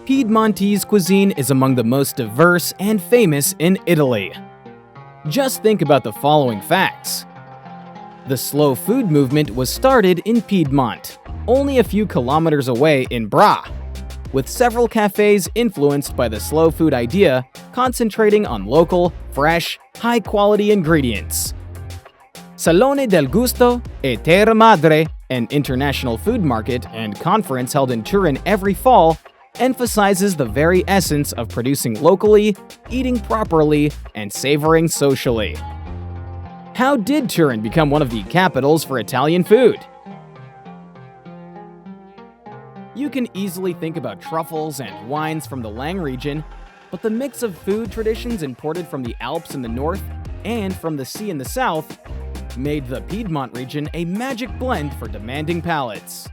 Piedmontese cuisine is among the most diverse and famous in Italy. Just think about the following facts. The slow food movement was started in Piedmont, only a few kilometers away in Bra, with several cafes influenced by the slow food idea, concentrating on local, fresh, high-quality ingredients. Salone del Gusto e Terra Madre, an international food market and conference held in Turin every fall, emphasizes the very essence of producing locally, eating properly, and savoring socially. How did Turin become one of the capitals for Italian food? You can easily think about truffles and wines from the Lang region, but the mix of food traditions imported from the Alps in the north and from the sea in the south made the Piedmont region a magic blend for demanding palates.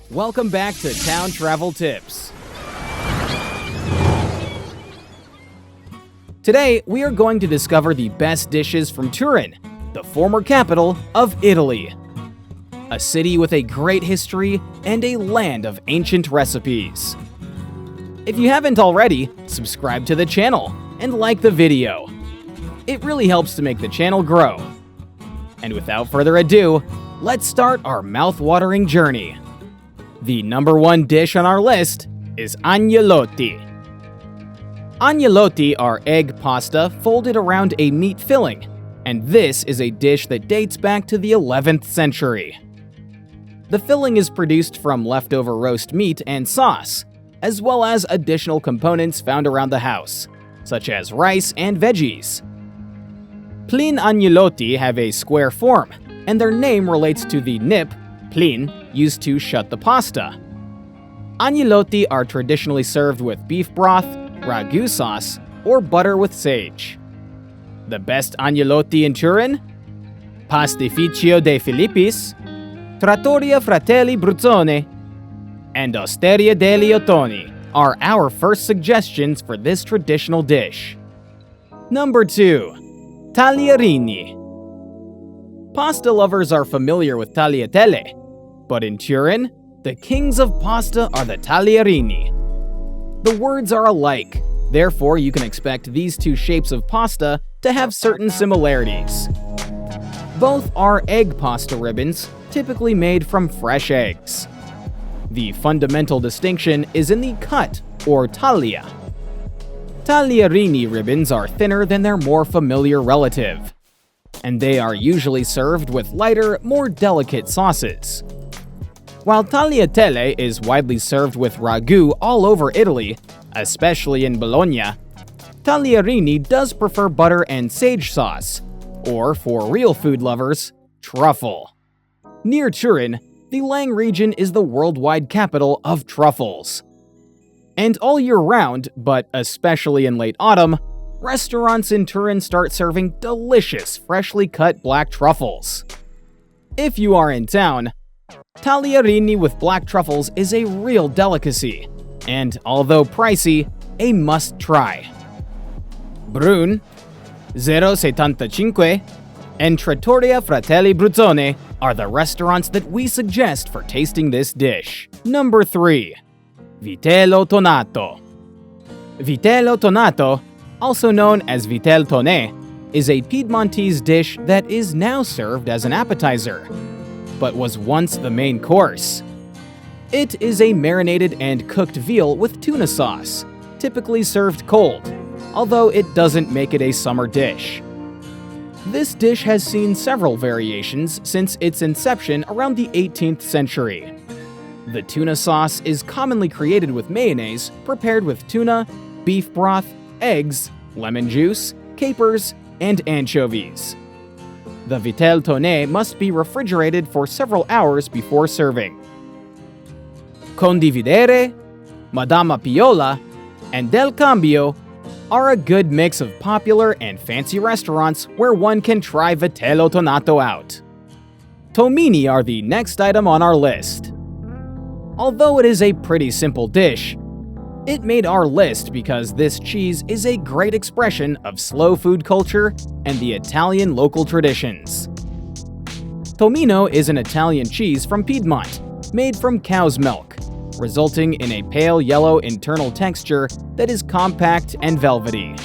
Welcome back to Town Travel Tips. Today, we are going to discover the best dishes from Turin, the former capital of Italy. A city with a great history and a land of ancient recipes. If you haven't already, subscribe to the channel and like the video. It really helps to make the channel grow. And without further ado, let's start our mouth-watering journey. The number one dish on our list is agnolotti. Agnolotti are egg pasta folded around a meat filling, and this is a dish that dates back to the 11th century. The filling is produced from leftover roast meat and sauce, as well as additional components found around the house, such as rice and veggies. Plain agnolotti have a square form, and their name relates to the nip, plain, used to shut the pasta. Agnolotti are traditionally served with beef broth, ragù sauce, or butter with sage. The best agnolotti in Turin? Pastificio Defilippis, Trattoria Fratelli Bruzzone, and Osteria degli Ottoni are our first suggestions for this traditional dish. Number 2. Tagliarini. Pasta lovers are familiar with tagliatelle, but in Turin, the kings of pasta are the tagliarini. The words are alike, therefore you can expect these two shapes of pasta to have certain similarities. Both are egg pasta ribbons, typically made from fresh eggs. The fundamental distinction is in the cut, or taglia. Tagliarini ribbons are thinner than their more familiar relative, and they are usually served with lighter, more delicate sauces. While tagliatelle is widely served with ragù all over Italy, especially in Bologna, tagliarini does prefer butter and sage sauce, or for real food lovers, truffle. Near Turin, the Lang region is the worldwide capital of truffles. And all year round, but especially in late autumn, restaurants in Turin start serving delicious, freshly cut black truffles. If you are in town, tagliarini with black truffles is a real delicacy, and although pricey, a must-try. Brun, 075, and Trattoria Fratelli Bruzzone are the restaurants that we suggest for tasting this dish. Number 3. Vitello Tonnato. Vitello Tonnato, also known as Vitello Tonnato, is a Piedmontese dish that is now served as an appetizer, but was once the main course. It is a marinated and cooked veal with tuna sauce, typically served cold, although it doesn't make it a summer dish. This dish has seen several variations since its inception around the 18th century. The tuna sauce is commonly created with mayonnaise prepared with tuna, beef broth, eggs, lemon juice, capers, and anchovies. The Vitello Tonnato must be refrigerated for several hours before serving. Condividere, Madama Piola, and Del Cambio are a good mix of popular and fancy restaurants where one can try Vitello Tonnato out. Tomini are the next item on our list. Although it is a pretty simple dish, it made our list because this cheese is a great expression of slow food culture and the Italian local traditions. Tomino is an Italian cheese from Piedmont, made from cow's milk, resulting in a pale yellow internal texture that is compact and velvety.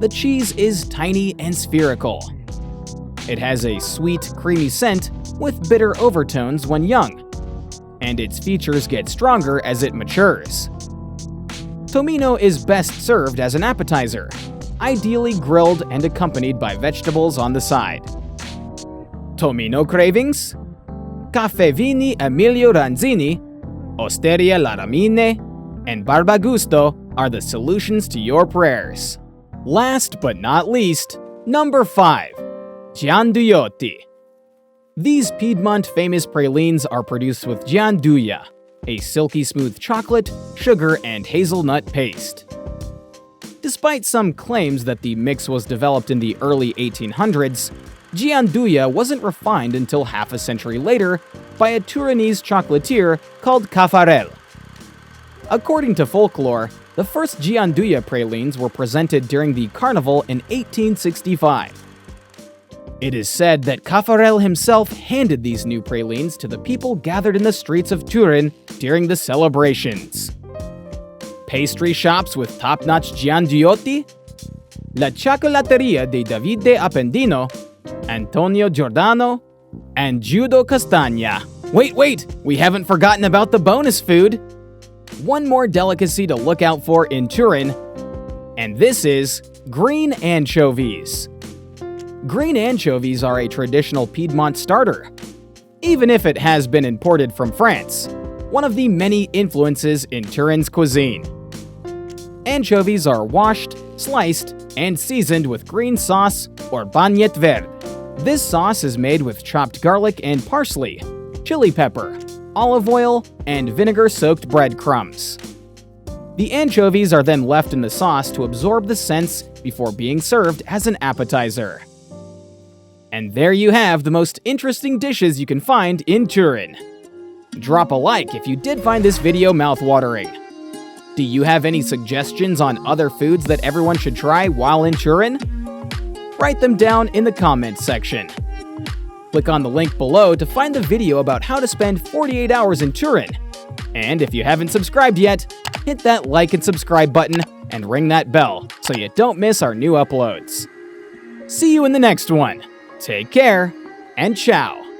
The cheese is tiny and spherical. It has a sweet, creamy scent with bitter overtones when young, and its features get stronger as it matures. Tomino is best served as an appetizer, ideally grilled and accompanied by vegetables on the side. Tomino cravings? Caffè Vini Emilio Ranzini, Osteria La Ramine, and Barbagusto are the solutions to your prayers. Last but not least, number 5. Gianduiotti. These Piedmont famous pralines are produced with gianduia, a silky smooth chocolate, sugar, and hazelnut paste. Despite some claims that the mix was developed in the early 1800s, gianduia wasn't refined until half a century later by a Turinese chocolatier called Caffarel. According to folklore, the first gianduia pralines were presented during the carnival in 1865. It is said that Caffarel himself handed these new pralines to the people gathered in the streets of Turin during the celebrations. Pastry shops with top-notch Gianduiotti? La Cioccolatteria di Davide Appendino, Antonio Giordano, and Giudo Castagna. Wait! We haven't forgotten about the bonus food! One more delicacy to look out for in Turin, and this is green anchovies. Green anchovies are a traditional Piedmont starter, even if it has been imported from France, one of the many influences in Turin's cuisine. Anchovies are washed, sliced, and seasoned with green sauce or bagnette verde. This sauce is made with chopped garlic and parsley, chili pepper, olive oil, and vinegar-soaked breadcrumbs. The anchovies are then left in the sauce to absorb the scents before being served as an appetizer. And there you have the most interesting dishes you can find in Turin. Drop a like if you did find this video mouthwatering. Do you have any suggestions on other foods that everyone should try while in Turin? Write them down in the comments section. Click on the link below to find the video about how to spend 48 hours in Turin. And if you haven't subscribed yet, hit that like and subscribe button and ring that bell so you don't miss our new uploads. See you in the next one. Take care, and ciao!